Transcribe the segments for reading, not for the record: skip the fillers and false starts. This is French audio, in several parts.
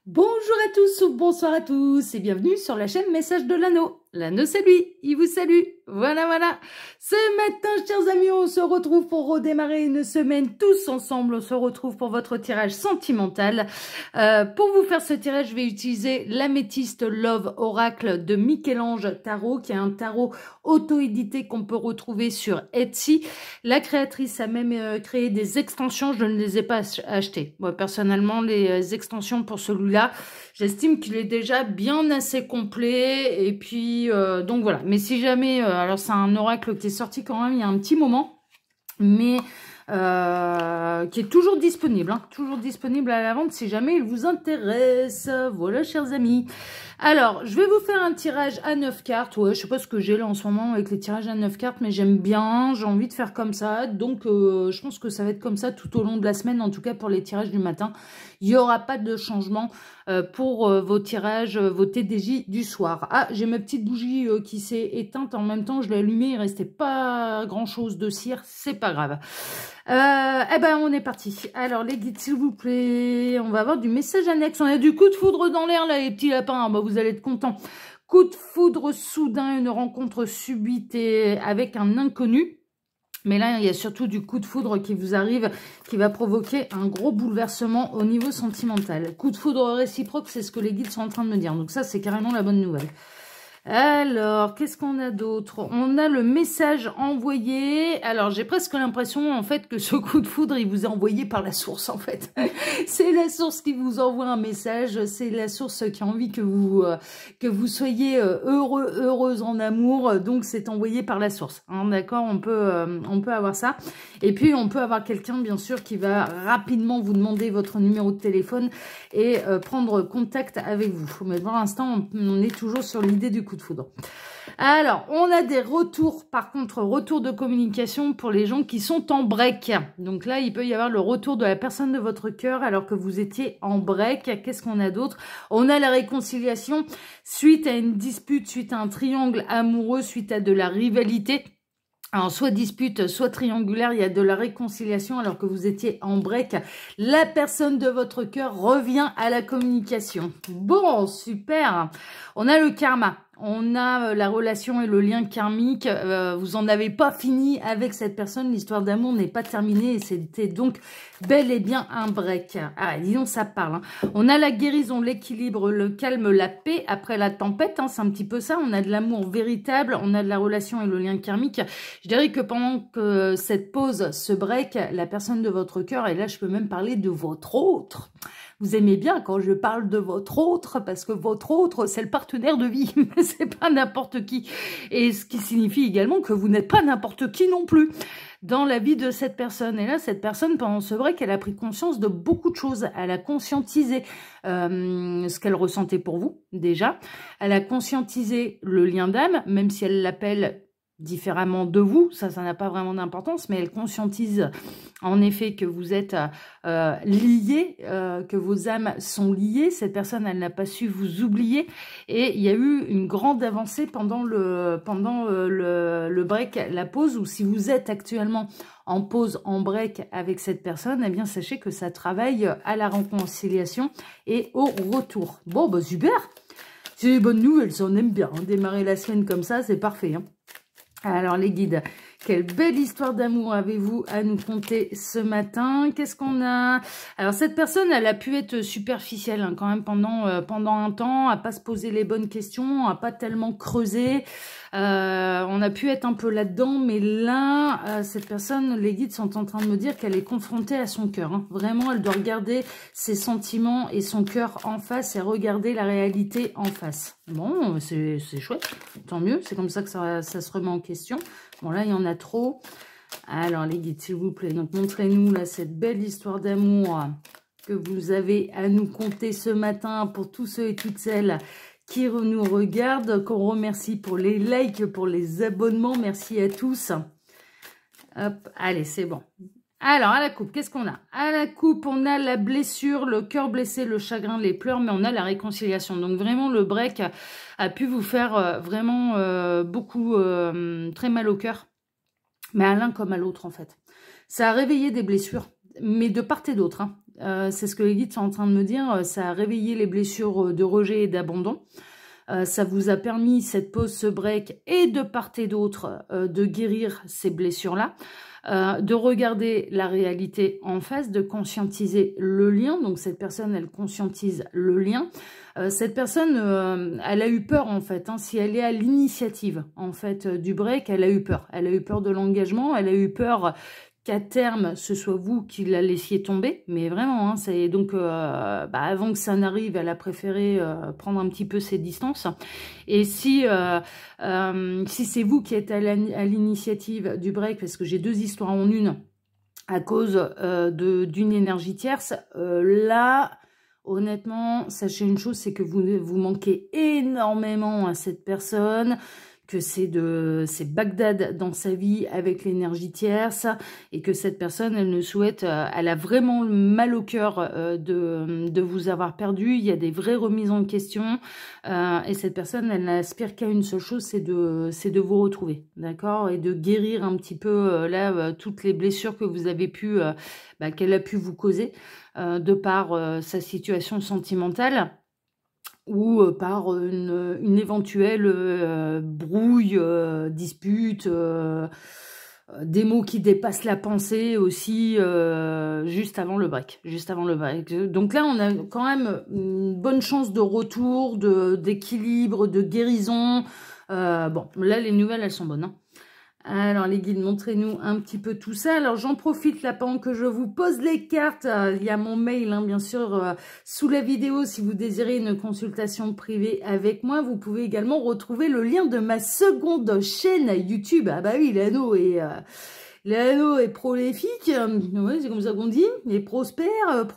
Bonjour à tous ou bonsoir à tous et bienvenue sur la chaîne Message de l'Anneau. L'Anneau c'est lui, il vous salue. Voilà. Ce matin, chers amis, on se retrouve pour redémarrer une semaine tous ensemble. On se retrouve pour votre tirage sentimental. Pour vous faire ce tirage, je vais utiliser l'Améthyste Love Oracle de Michel-Ange Tarot, qui est un tarot auto-édité qu'on peut retrouver sur Etsy. La créatrice a même créé des extensions, je ne les ai pas achetées. Moi, personnellement, les extensions pour celui-là, j'estime qu'il est déjà bien assez complet. Et puis, donc voilà. Mais si jamais, alors c'est un oracle qui est sorti quand même il y a un petit moment, mais qui est toujours disponible à la vente si jamais il vous intéresse. Voilà, chers amis. Alors, je vais vous faire un tirage à 9 cartes. Ouais, je sais pas ce que j'ai là en ce moment avec les tirages à 9 cartes, mais j'aime bien, j'ai envie de faire comme ça. Donc, je pense que ça va être comme ça tout au long de la semaine, en tout cas pour les tirages du matin. Il n'y aura pas de changement pour vos tirages, vos TDJ du soir. Ah, j'ai ma petite bougie qui s'est éteinte. En même temps, je l'ai allumée, il restait pas grand-chose de cire. C'est pas grave. Eh ben, on est parti. Alors, les guides, s'il vous plaît. On va avoir du message annexe. On a du coup de foudre dans l'air, là, les petits lapins. Bah, vous allez être contents. Coup de foudre soudain, une rencontre subite et avec un inconnu. Mais là, il y a surtout du coup de foudre qui vous arrive, qui va provoquer un gros bouleversement au niveau sentimental. Coup de foudre réciproque, c'est ce que les guides sont en train de me dire. Donc ça, c'est carrément la bonne nouvelle. Alors, qu'est-ce qu'on a d'autre? On a le message envoyé. Alors, j'ai presque l'impression, en fait, que ce coup de foudre, il vous est envoyé par la source, en fait. C'est la source qui vous envoie un message. C'est la source qui a envie que vous soyez heureuse en amour. Donc, c'est envoyé par la source. Hein, d'accord? On peut avoir ça. Et puis, on peut avoir quelqu'un, bien sûr, qui va rapidement vous demander votre numéro de téléphone et prendre contact avec vous. Mais pour l'instant, on est toujours sur l'idée du coup de foudre. Alors, on a des retours, par contre, retour de communication pour les gens qui sont en break. Donc là, il peut y avoir le retour de la personne de votre cœur alors que vous étiez en break. Qu'est-ce qu'on a d'autre? On a la réconciliation suite à une dispute, suite à un triangle amoureux, suite à de la rivalité. Alors, soit dispute, soit triangulaire, il y a de la réconciliation alors que vous étiez en break. La personne de votre cœur revient à la communication. Bon, super. On a le karma. On a la relation et le lien karmique. Vous n'en avez pas fini avec cette personne. L'histoire d'amour n'est pas terminée et c'était donc bel et bien un break. Ah, disons, ça parle. Hein. On a la guérison, l'équilibre, le calme, la paix après la tempête. Hein, c'est un petit peu ça. On a de l'amour véritable. On a de la relation et le lien karmique. Je dirais que pendant que cette pause, ce break, la personne de votre cœur, et là, je peux même parler de votre autre. Vous aimez bien quand je parle de votre autre, parce que votre autre, c'est le partenaire de vie. C'est pas n'importe qui. Et ce qui signifie également que vous n'êtes pas n'importe qui non plus dans la vie de cette personne. Et là, cette personne, pendant ce break, elle a pris conscience de beaucoup de choses. Elle a conscientisé ce qu'elle ressentait pour vous, déjà. Elle a conscientisé le lien d'âme, même si elle l'appelle différemment de vous, ça n'a pas vraiment d'importance, mais elle conscientise en effet que vous êtes liés, que vos âmes sont liées. Cette personne, elle n'a pas su vous oublier et il y a eu une grande avancée pendant le break, la pause, ou si vous êtes actuellement en pause, en break avec cette personne, eh bien sachez que ça travaille à la réconciliation et au retour. Bon, bah super, c'est des bonnes nouvelles, ça on aime bien, hein. Démarrer la semaine comme ça, c'est parfait, hein. Alors les guides, quelle belle histoire d'amour avez-vous à nous conter ce matin? Qu'est-ce qu'on a? Alors cette personne, elle a pu être superficielle hein, quand même pendant un temps, à pas se poser les bonnes questions, à pas tellement creuser. On a pu être un peu là-dedans, mais là, cette personne, les guides sont en train de me dire qu'elle est confrontée à son cœur. Hein. Vraiment, elle doit regarder ses sentiments et son cœur en face et regarder la réalité en face. Bon, c'est chouette, tant mieux, c'est comme ça que ça se remet en question. Bon, là, il y en a trop. Alors, les guides, s'il vous plaît, donc montrez-nous là cette belle histoire d'amour que vous avez à nous conter ce matin pour tous ceux et toutes celles qui nous regardent, qu'on remercie pour les likes, pour les abonnements. Merci à tous. Hop, allez, c'est bon. Alors, à la coupe, qu'est-ce qu'on a? À la coupe, on a la blessure, le cœur blessé, le chagrin, les pleurs, mais on a la réconciliation. Donc, vraiment, le break a pu vous faire vraiment beaucoup, très mal au cœur. Mais à l'un comme à l'autre, en fait. Ça a réveillé des blessures. mais de part et d'autre. Hein. C'est ce que les guides sont en train de me dire. Ça a réveillé les blessures de rejet et d'abandon. Ça vous a permis, cette pause, ce break, et de part et d'autre, de guérir ces blessures-là. De regarder la réalité en face, de conscientiser le lien. Donc cette personne, elle conscientise le lien. Cette personne, elle a eu peur en fait. Hein. Si elle est à l'initiative en fait du break, elle a eu peur. Elle a eu peur de l'engagement, elle a eu peur qu'à terme, ce soit vous qui la laissiez tomber. Mais vraiment, hein, c'est donc avant que ça n'arrive, elle a préféré prendre un petit peu ses distances. Et si c'est vous qui êtes à l'initiative du break, parce que j'ai deux histoires en une, à cause d'une énergie tierce, là, honnêtement, sachez une chose, c'est que vous manquez énormément à cette personne, que c'est Bagdad dans sa vie avec l'énergie tierce, et que cette personne, elle ne souhaite, elle a vraiment mal au cœur de vous avoir perdu. Il y a des vraies remises en question, et cette personne, elle n'aspire qu'à une seule chose, c'est de vous retrouver, d'accord, et de guérir un petit peu toutes les blessures que vous avez pu, qu'elle a pu vous causer, de par sa situation sentimentale, ou par une éventuelle brouille, dispute, des mots qui dépassent la pensée aussi, juste avant le break. Donc là, on a quand même une bonne chance de retour, d'équilibre, de guérison. Bon, là, les nouvelles, elles sont bonnes, hein. Alors les guides, montrez-nous un petit peu tout ça. Alors j'en profite là pendant que je vous pose les cartes. Il y a mon mail, hein, bien sûr, sous la vidéo. Si vous désirez une consultation privée avec moi, vous pouvez également retrouver le lien de ma seconde chaîne YouTube. Ah bah oui, l'anneau est prolifique, ouais, c'est comme ça qu'on dit, il est prospère,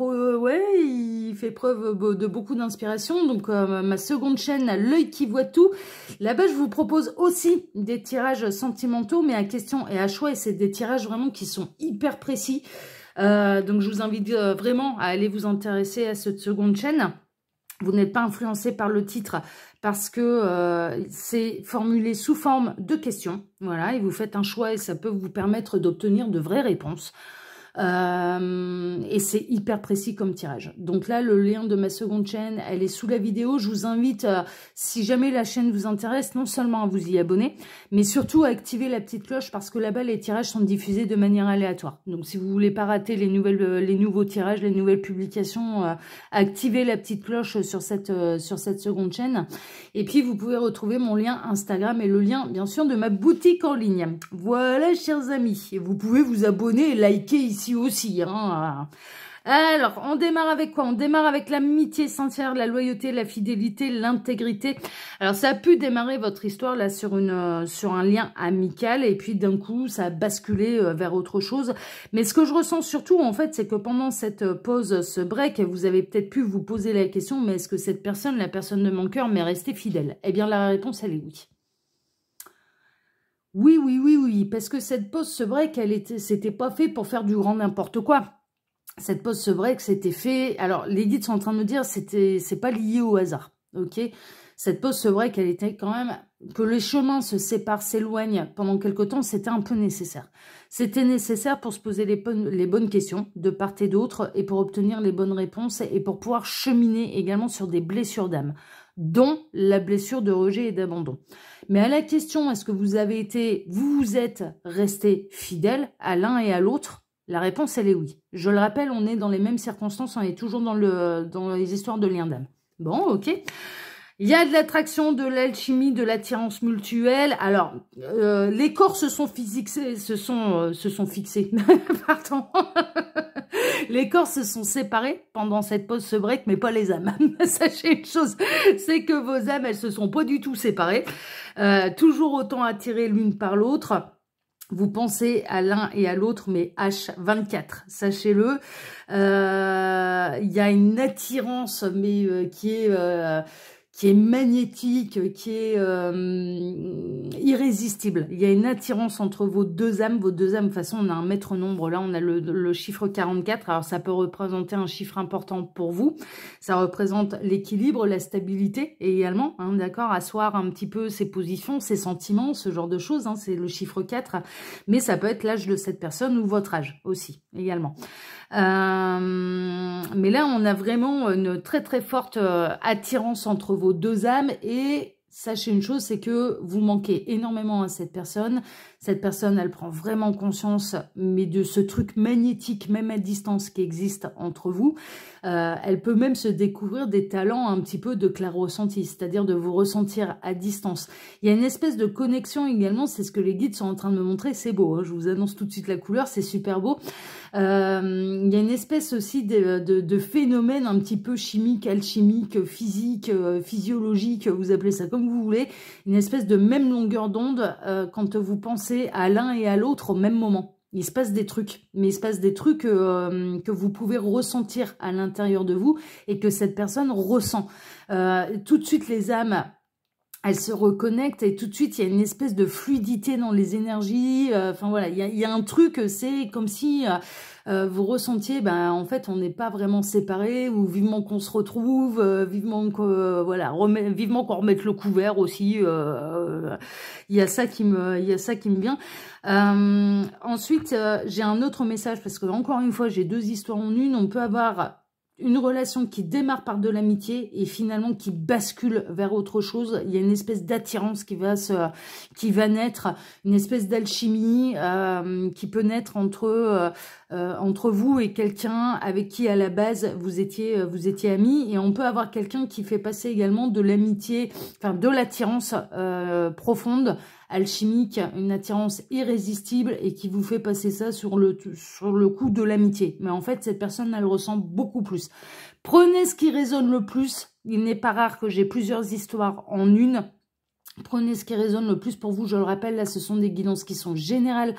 ouais, il fait preuve de beaucoup d'inspiration. Donc ma seconde chaîne, l'œil qui voit tout, là-bas je vous propose aussi des tirages sentimentaux, mais à question et à choix, et c'est des tirages vraiment qui sont hyper précis. Donc je vous invite vraiment à aller vous intéresser à cette seconde chaîne. Vous n'êtes pas influencé par le titre parce que c'est formulé sous forme de questions. Voilà, et vous faites un choix et ça peut vous permettre d'obtenir de vraies réponses. Et c'est hyper précis comme tirage. Donc là, le lien de ma seconde chaîne, elle est sous la vidéo. Je vous invite, si jamais la chaîne vous intéresse, non seulement à vous y abonner, mais surtout à activer la petite cloche parce que là-bas, les tirages sont diffusés de manière aléatoire. Donc si vous voulez pas rater les nouveaux tirages, les nouvelles publications, activez la petite cloche sur cette seconde chaîne. Et puis, vous pouvez retrouver mon lien Instagram et le lien, bien sûr, de ma boutique en ligne. Voilà, chers amis. Et vous pouvez vous abonner et liker ici aussi, hein. Alors, on démarre avec quoi? On démarre avec l'amitié sincère, la loyauté, la fidélité, l'intégrité. Alors, ça a pu démarrer votre histoire là sur un lien amical et puis d'un coup, ça a basculé vers autre chose. Mais ce que je ressens surtout, en fait, c'est que pendant cette pause, ce break, vous avez peut-être pu vous poser la question, mais est-ce que cette personne, la personne de mon cœur, m'est restée fidèle? Eh bien, la réponse, elle est oui. Oui, parce que cette pause, ce break, c'était pas fait pour faire du grand n'importe quoi. Cette pause, ce break, c'était fait... Alors, les guides sont en train de me dire, c'est pas lié au hasard, ok? Cette pause, ce break, elle était quand même... Que les chemins se séparent, s'éloignent pendant quelque temps, c'était un peu nécessaire. C'était nécessaire pour se poser les bonnes questions, de part et d'autre, et pour obtenir les bonnes réponses, et pour pouvoir cheminer également sur des blessures d'âme, dont la blessure de rejet et d'abandon. Mais à la question, est-ce que vous vous êtes resté fidèle à l'un et à l'autre? La réponse, elle est oui. Je le rappelle, on est dans les mêmes circonstances, on est toujours dans les histoires de liens d'âme. Bon, ok. Il y a de l'attraction, de l'alchimie, de l'attirance mutuelle. Alors, les corps se sont fixés. Pardon. Les corps se sont séparés pendant cette pause, ce break, mais pas les âmes. Sachez une chose, c'est que vos âmes, elles se sont pas du tout séparées. Toujours autant attirées l'une par l'autre. Vous pensez à l'un et à l'autre, mais H24, sachez-le. Il y a une attirance, mais qui est magnétique, qui est irrésistible. Il y a une attirance entre vos deux âmes. De toute façon, on a un maître nombre. Là, on a le chiffre 44. Alors, ça peut représenter un chiffre important pour vous. Ça représente l'équilibre, la stabilité également, hein, d'accord, asseoir un petit peu ses positions, ses sentiments, ce genre de choses. Hein, c'est le chiffre 4. Mais ça peut être l'âge de cette personne ou votre âge aussi, également. Mais là, on a vraiment une très très forte attirance entre vos deux âmes et sachez une chose, c'est que vous manquez énormément à cette personne. Cette personne, elle prend vraiment conscience, mais de ce truc magnétique, même à distance, qui existe entre vous. Elle peut même se découvrir des talents un petit peu de clair-ressenti, c'est-à-dire de vous ressentir à distance. Il y a une espèce de connexion également, c'est ce que les guides sont en train de me montrer, c'est beau, hein, je vous annonce tout de suite la couleur, c'est super beau. Il y a une espèce aussi de phénomène un petit peu chimique, alchimique, physique, physiologique, vous appelez ça comme vous voulez, une espèce de même longueur d'onde quand vous pensez à l'un et à l'autre au même moment. Il se passe des trucs, mais il se passe des trucs que vous pouvez ressentir à l'intérieur de vous et que cette personne ressent. Tout de suite, les âmes, elles se reconnectent et tout de suite, il y a une espèce de fluidité dans les énergies. Enfin voilà, il y a un truc, c'est comme si vous ressentiez, ben en fait, on n'est pas vraiment séparés ou vivement qu'on se retrouve, vivement que voilà, vivement qu'on remette le couvert aussi. Il y a ça qui me vient. Ensuite, j'ai un autre message parce que encore une fois, j'ai deux histoires en une. On peut avoir une relation qui démarre par de l'amitié et finalement qui bascule vers autre chose. Il y a une espèce d'attirance qui va naître, une espèce d'alchimie qui peut naître entre vous et quelqu'un avec qui à la base vous étiez amis. Et on peut avoir quelqu'un qui fait passer également de l'amitié, enfin de l'attirance profonde, alchimique, une attirance irrésistible et qui vous fait passer ça sur le coup de l'amitié. Mais en fait, cette personne, elle ressent beaucoup plus. Prenez ce qui résonne le plus. Il n'est pas rare que j'ai plusieurs histoires en une. Prenez ce qui résonne le plus pour vous. Je le rappelle, là, ce sont des guidances qui sont générales.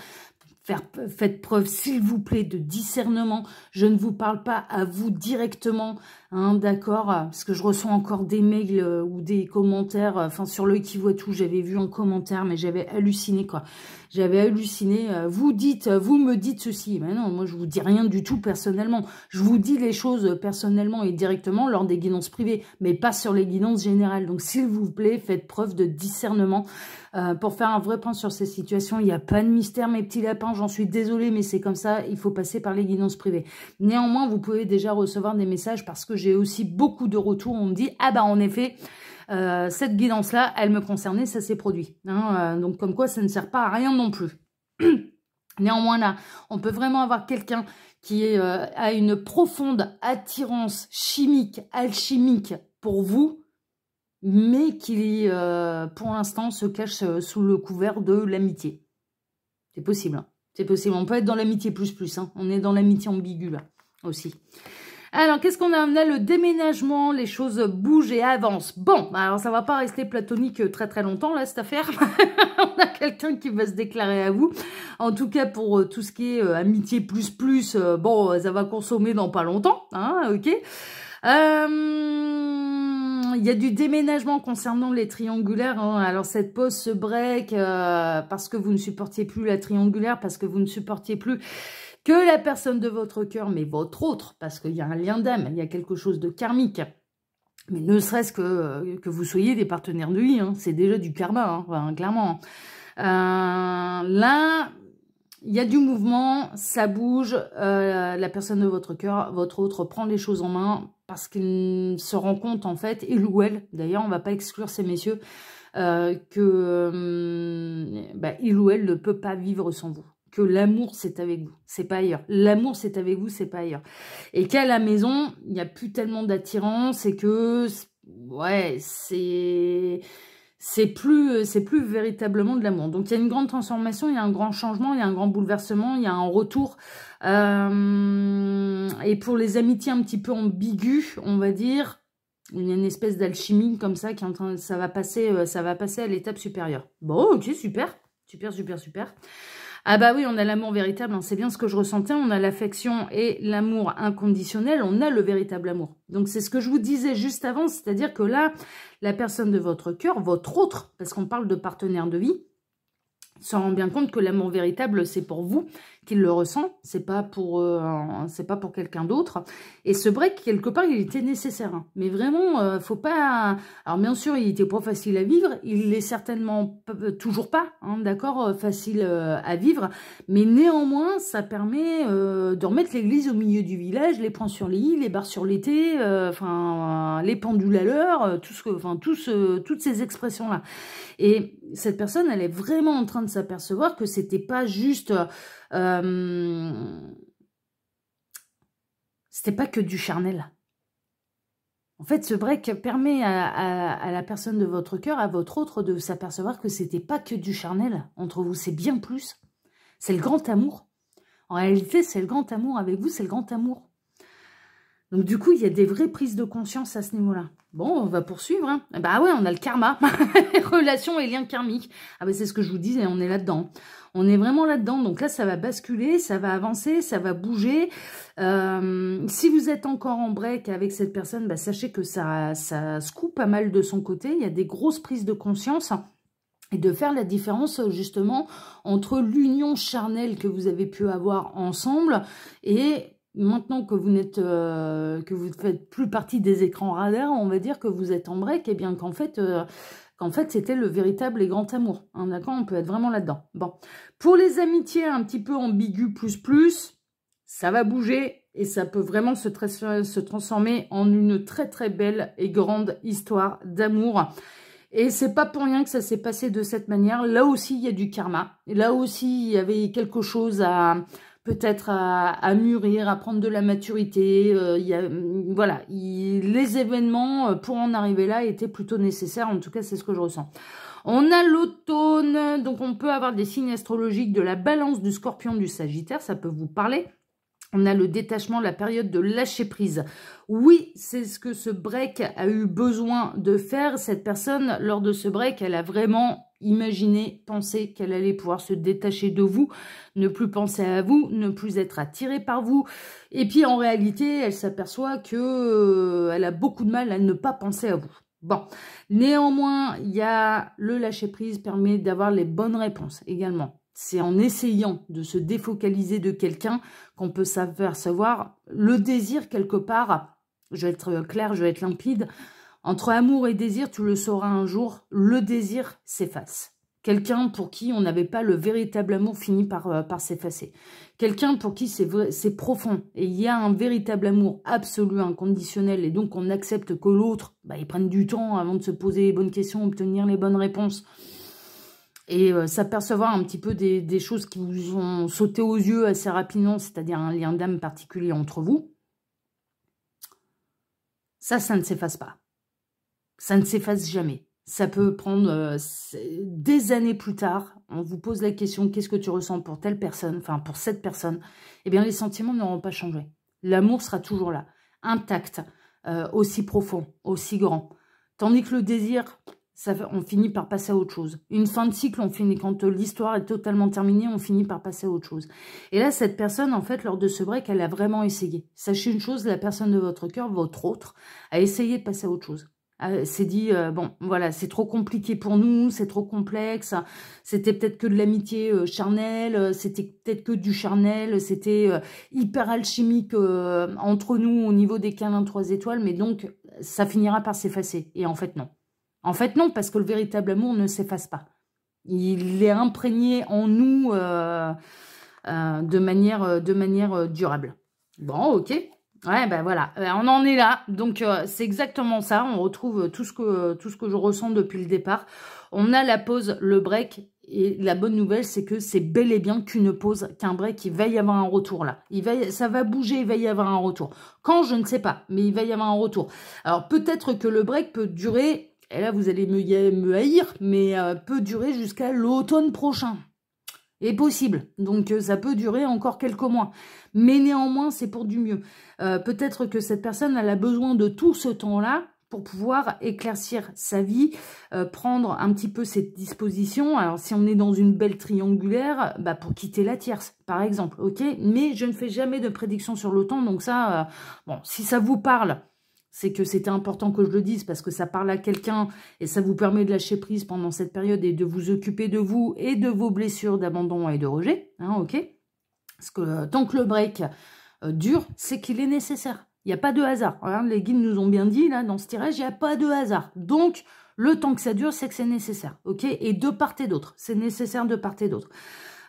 Faites preuve, s'il vous plaît, de discernement. Je ne vous parle pas à vous directement, hein, d'accord? Parce que je reçois encore des mails ou des commentaires. Enfin, sur l'œil qui voit tout, j'avais vu un commentaire, mais j'avais halluciné, quoi. J'avais halluciné. Vous me dites ceci. Mais non, moi, je vous dis rien du tout personnellement. Je vous dis les choses personnellement et directement lors des guidances privées, mais pas sur les guidances générales. Donc, s'il vous plaît, faites preuve de discernement. Pour faire un vrai point sur ces situations, il n'y a pas de mystère, mes petits lapins, j'en suis désolée, mais c'est comme ça, il faut passer par les guidances privées. Néanmoins, vous pouvez déjà recevoir des messages parce que j'ai aussi beaucoup de retours, on me dit, ah bah en effet, cette guidance-là, elle me concernait, ça s'est produit. Hein, donc comme quoi, ça ne sert pas à rien non plus. Néanmoins là, on peut vraiment avoir quelqu'un qui a une profonde attirance chimique, alchimique pour vous, mais qui, pour l'instant, se cache sous le couvert de l'amitié. C'est possible, hein. C'est possible. On peut être dans l'amitié plus, hein. On est dans l'amitié ambiguë, là, aussi. Alors, qu'est-ce qu'on a? Là, le déménagement, les choses bougent et avancent. Bon, alors ça va pas rester platonique très très longtemps, là, cette affaire. On a quelqu'un qui va se déclarer à vous. En tout cas, pour tout ce qui est amitié bon, ça va consommer dans pas longtemps, hein, ok. Il y a du déménagement concernant les triangulaires. Hein. Alors, cette pause, ce break, parce que vous ne supportiez plus la triangulaire, parce que vous ne supportiez plus que la personne de votre cœur, mais votre autre, parce qu'il y a un lien d'âme, il y a quelque chose de karmique. Mais ne serait-ce que vous soyez des partenaires de vie, hein. C'est déjà du karma, hein, enfin, clairement. Là, il y a du mouvement, ça bouge, la personne de votre cœur, votre autre, prend les choses en main parce qu'il se rend compte, en fait, il ou elle, d'ailleurs, on ne va pas exclure ces messieurs, il ou elle ne peut pas vivre sans vous. Que l'amour, c'est avec vous, c'est pas ailleurs. L'amour, c'est avec vous, c'est pas ailleurs. Et qu'à la maison, il n'y a plus tellement d'attirance et que, ouais, c'est plus véritablement de l'amour. Donc, il y a une grande transformation, il y a un grand changement, il y a un grand bouleversement, il y a un retour. Et pour les amitiés un petit peu ambiguës, on va dire, il y a une espèce d'alchimie comme ça qui est en train, ça va passer à l'étape supérieure. Bon, ok, super. Ah bah oui, on a l'amour véritable, hein, c'est bien ce que je ressentais, on a l'affection et l'amour inconditionnel, on a le véritable amour. Donc c'est ce que je vous disais juste avant, c'est-à-dire que là, la personne de votre cœur, votre autre, parce qu'on parle de partenaire de vie, se rend bien compte que l'amour véritable, c'est pour vous, qu'il le ressent, c'est pas pour quelqu'un d'autre. Et ce break, quelque part, il était nécessaire. Hein. Mais vraiment, faut pas... Alors bien sûr, il était pas facile à vivre, il l'est certainement toujours pas, hein, d'accord, facile à vivre. Mais néanmoins, ça permet de remettre l'église au milieu du village, les points sur les i, les barres sur les t, les pendules à l'heure, toutes ces expressions-là. Et cette personne, elle est vraiment en train de s'apercevoir que c'était pas juste... c'était pas que du charnel. En fait, ce break permet à la personne de votre cœur, à votre autre, de s'apercevoir que c'était pas que du charnel entre vous, c'est bien plus. C'est le grand amour. En réalité, c'est le grand amour avec vous, c'est le grand amour. Donc du coup, il y a des vraies prises de conscience à ce niveau-là. Bon, on va poursuivre. Hein. Bah ouais, on a le karma. Relations et liens karmiques. Ah bah c'est ce que je vous disais, on est là-dedans. On est vraiment là-dedans. Donc là, ça va basculer, ça va avancer, ça va bouger. Si vous êtes encore en break avec cette personne, bah, sachez que ça se coupe pas mal de son côté. Il y a des grosses prises de conscience. Et de faire la différence justement entre l'union charnelle que vous avez pu avoir ensemble et... Maintenant que vous n'êtes, que vous ne faites plus partie des écrans radars, on va dire que vous êtes en break, et bien qu'en fait c'était le véritable et grand amour. Hein, d'accord, on peut être vraiment là-dedans. Bon, pour les amitiés un petit peu ambiguës plus, ça va bouger et ça peut vraiment se transformer en une très très belle et grande histoire d'amour. Et c'est pas pour rien que ça s'est passé de cette manière. Là aussi, il y a du karma. Et là aussi, il y avait quelque chose à... peut-être à mûrir, à prendre de la maturité. Voilà, les événements pour en arriver là étaient plutôt nécessaires. En tout cas, c'est ce que je ressens. On a l'automne, donc on peut avoir des signes astrologiques de la balance, du scorpion, du sagittaire, ça peut vous parler. On a le détachement, la période de lâcher prise. Oui, c'est ce que ce break a eu besoin de faire. Cette personne, lors de ce break, elle a vraiment imaginé, pensé qu'elle allait pouvoir se détacher de vous, ne plus penser à vous, ne plus être attirée par vous. Et puis, en réalité, elle s'aperçoit que elle a beaucoup de mal à ne pas penser à vous. Bon, néanmoins, il y a le lâcher prise permet d'avoir les bonnes réponses également. C'est en essayant de se défocaliser de quelqu'un qu'on peut savoir le désir quelque part. Je vais être claire, je vais être limpide. Entre amour et désir, tu le sauras un jour, le désir s'efface. Quelqu'un pour qui on n'avait pas le véritable amour finit par s'effacer. Quelqu'un pour qui c'est profond et il y a un véritable amour absolu, inconditionnel et donc on accepte que l'autre, il prenne du temps avant de se poser les bonnes questions, obtenir les bonnes réponses. Et s'apercevoir un petit peu des choses qui vous ont sauté aux yeux assez rapidement, c'est-à-dire un lien d'âme particulier entre vous, ça ne s'efface pas. Ça ne s'efface jamais. Ça peut prendre des années plus tard, on vous pose la question, qu'est-ce que tu ressens pour telle personne, enfin pour cette personne, eh bien les sentiments n'auront pas changé. L'amour sera toujours là, intact, aussi profond, aussi grand. Tandis que le désir... on finit par passer à autre chose. Une fin de cycle, quand l'histoire est totalement terminée, on finit par passer à autre chose. Et là, cette personne, en fait, lors de ce break, elle a vraiment essayé. Sachez une chose, la personne de votre cœur, votre autre, a essayé de passer à autre chose. Elle s'est dit, bon, voilà, c'est trop compliqué pour nous, c'est trop complexe, c'était peut-être que de l'amitié charnelle, c'était peut-être que du charnel, c'était hyper alchimique entre nous au niveau des câlins 3 étoiles, mais donc, ça finira par s'effacer. Et en fait, non. En fait, non, parce que le véritable amour ne s'efface pas. Il est imprégné en nous de manière durable. Bon, ok. Ouais, ben voilà, on en est là. Donc, c'est exactement ça. On retrouve tout ce que je ressens depuis le départ. On a la pause, le break. Et la bonne nouvelle, c'est que c'est bel et bien qu'une pause, qu'un break. Il va y avoir un retour là. Ça va bouger, il va y avoir un retour. Quand, je ne sais pas, mais il va y avoir un retour. Alors, peut-être que le break peut durer... Et là, vous allez me haïr, mais peut durer jusqu'à l'automne prochain. est possible. Donc, ça peut durer encore quelques mois. Mais néanmoins, c'est pour du mieux. Peut-être que cette personne elle a besoin de tout ce temps-là pour pouvoir éclaircir sa vie, prendre un petit peu ses dispositions. Alors, si on est dans une belle triangulaire, bah, pour quitter la tierce, par exemple, ok. Mais je ne fais jamais de prédiction sur l'automne, donc ça, bon, si ça vous parle, c'est que c'était important que je le dise parce que ça parle à quelqu'un et ça vous permet de lâcher prise pendant cette période et de vous occuper de vous et de vos blessures d'abandon et de rejet, hein, ok. Parce que tant que le break dure, c'est qu'il est nécessaire. Il n'y a pas de hasard. Hein, les guides nous ont bien dit, là, dans ce tirage, il n'y a pas de hasard. Donc, le temps que ça dure, c'est que c'est nécessaire. Ok. Et de part et d'autre. C'est nécessaire de part et d'autre.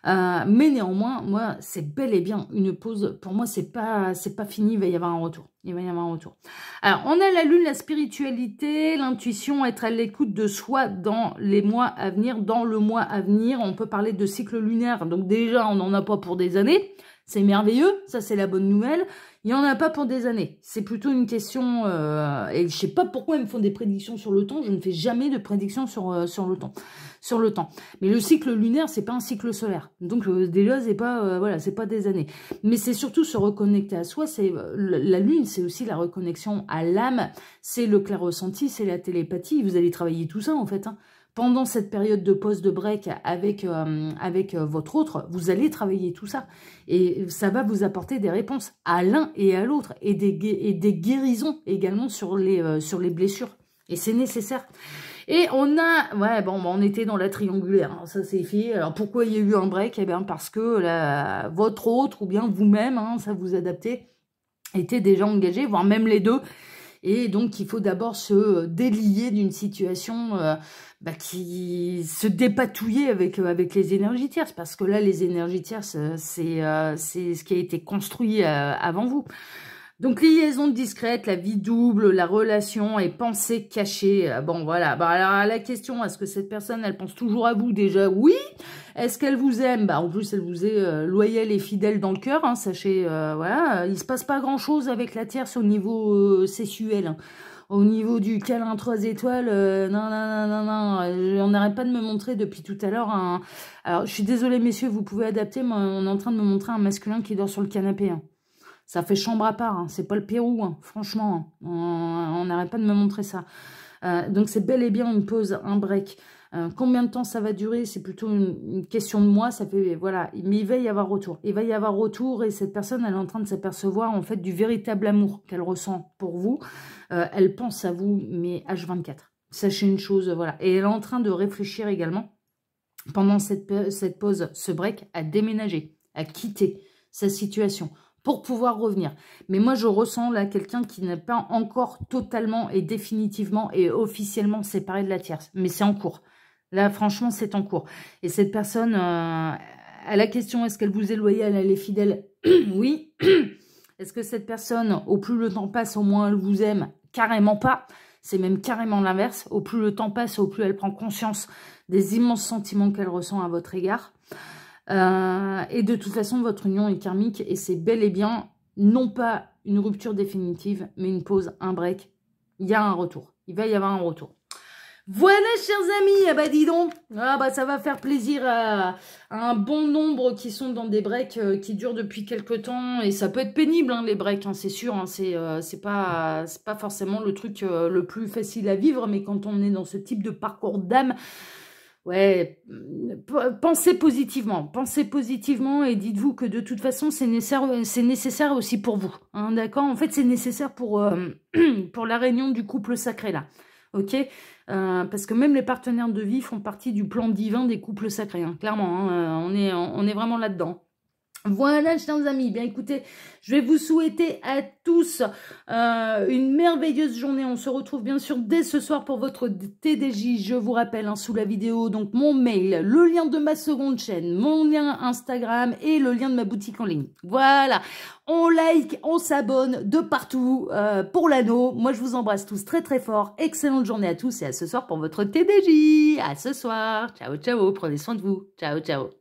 Mais néanmoins, moi, c'est bel et bien une pause. Pour moi, c'est pas fini. Il va y avoir un retour. Il va y avoir un retour. Alors, on a la lune, la spiritualité, l'intuition, être à l'écoute de soi dans les mois à venir, dans le mois à venir. On peut parler de cycle lunaire. Donc déjà, on n'en a pas pour des années. C'est merveilleux. Ça, c'est la bonne nouvelle. Il n'y en a pas pour des années. C'est plutôt une question... et je sais pas pourquoi ils me font des prédictions sur le temps. Je ne fais jamais de prédictions sur le temps. Mais le cycle lunaire, c'est pas un cycle solaire. Donc déjà, c'est pas voilà, c'est pas des années. Mais c'est surtout se reconnecter à soi. C'est la lune, c'est aussi la reconnexion à l'âme. C'est le clair ressenti, c'est la télépathie. Vous allez travailler tout ça en fait. Hein. Pendant cette période de pause de break avec votre autre, vous allez travailler tout ça. Et ça va vous apporter des réponses à l'un et à l'autre. Et des guérisons également sur les blessures. Et c'est nécessaire. Et on a... Ouais, bon, on était dans la triangulaire. Hein, ça, c'est fait. Alors, pourquoi il y a eu un break? Eh bien, parce que votre autre ou bien vous-même, hein, ça vous adaptez, était déjà engagé, voire même les deux. Et donc, il faut d'abord se délier d'une situation qui se dépatouiller avec les énergies tierces. Parce que là, les énergies tierces, c'est ce qui a été construit avant vous. Donc, liaison discrète, la vie double, la relation et pensée cachée. Bon, voilà. Bah, alors, la question, est-ce que cette personne, elle pense toujours à vous déjà? Oui. Est-ce qu'elle vous aime? Bah, en plus, elle vous est loyale et fidèle dans le cœur. Hein, sachez, voilà, il se passe pas grand-chose avec la tierce au niveau sexuel. Hein. Au niveau du câlin 3 étoiles, non. On n'arrête pas de me montrer depuis tout à l'heure un... Alors, je suis désolée, messieurs, vous pouvez adapter, mais on est en train de me montrer un masculin qui dort sur le canapé. Hein. Ça fait chambre à part, hein. C'est pas le Pérou, hein. Franchement. Hein. On n'arrête pas de me montrer ça. Donc, c'est bel et bien une pause, un break. Combien de temps ça va durer? C'est plutôt une question de mois. Ça fait, voilà. Mais il va y avoir retour. Il va y avoir retour et cette personne, elle est en train de s'apercevoir, en fait, du véritable amour qu'elle ressent pour vous. Elle pense à vous, mais H24. Sachez une chose, voilà. Et elle est en train de réfléchir également, pendant cette pause, ce break, à déménager, à quitter sa situation, pour pouvoir revenir. Mais moi, je ressens là quelqu'un qui n'est pas encore totalement et définitivement et officiellement séparé de la tierce. Mais c'est en cours. Là, franchement, c'est en cours. Et cette personne, à la question, est-ce qu'elle vous est loyale, elle est fidèle? Oui. Est-ce que cette personne, au plus le temps passe, au moins elle vous aime? Carrément pas. C'est même carrément l'inverse. Au plus le temps passe, au plus elle prend conscience des immenses sentiments qu'elle ressent à votre égard. Et de toute façon, votre union est karmique et c'est bel et bien, non pas une rupture définitive, mais une pause, un break. Il y a un retour. Il va y avoir un retour. Voilà, chers amis, ah bah dis donc, ça va faire plaisir à un bon nombre qui sont dans des breaks qui durent depuis quelques temps. Et ça peut être pénible, hein, les breaks, hein, c'est sûr. Hein, c'est pas forcément le truc le plus facile à vivre, mais quand on est dans ce type de parcours d'âme, ouais, pensez positivement et dites-vous que de toute façon, c'est nécessaire aussi pour vous. Hein, d'accord? En fait, c'est nécessaire pour la réunion du couple sacré, là. Ok? Parce que même les partenaires de vie font partie du plan divin des couples sacrés. Hein, clairement, hein, on est vraiment là-dedans. Voilà, chers amis, bien écoutez, je vais vous souhaiter à tous une merveilleuse journée. On se retrouve bien sûr dès ce soir pour votre TDJ. Je vous rappelle hein, sous la vidéo, donc mon mail, le lien de ma seconde chaîne, mon lien Instagram et le lien de ma boutique en ligne. Voilà, on like, on s'abonne de partout pour l'anneau. Moi, je vous embrasse tous très très fort. Excellente journée à tous et à ce soir pour votre TDJ. À ce soir. Ciao, ciao. Prenez soin de vous. Ciao, ciao.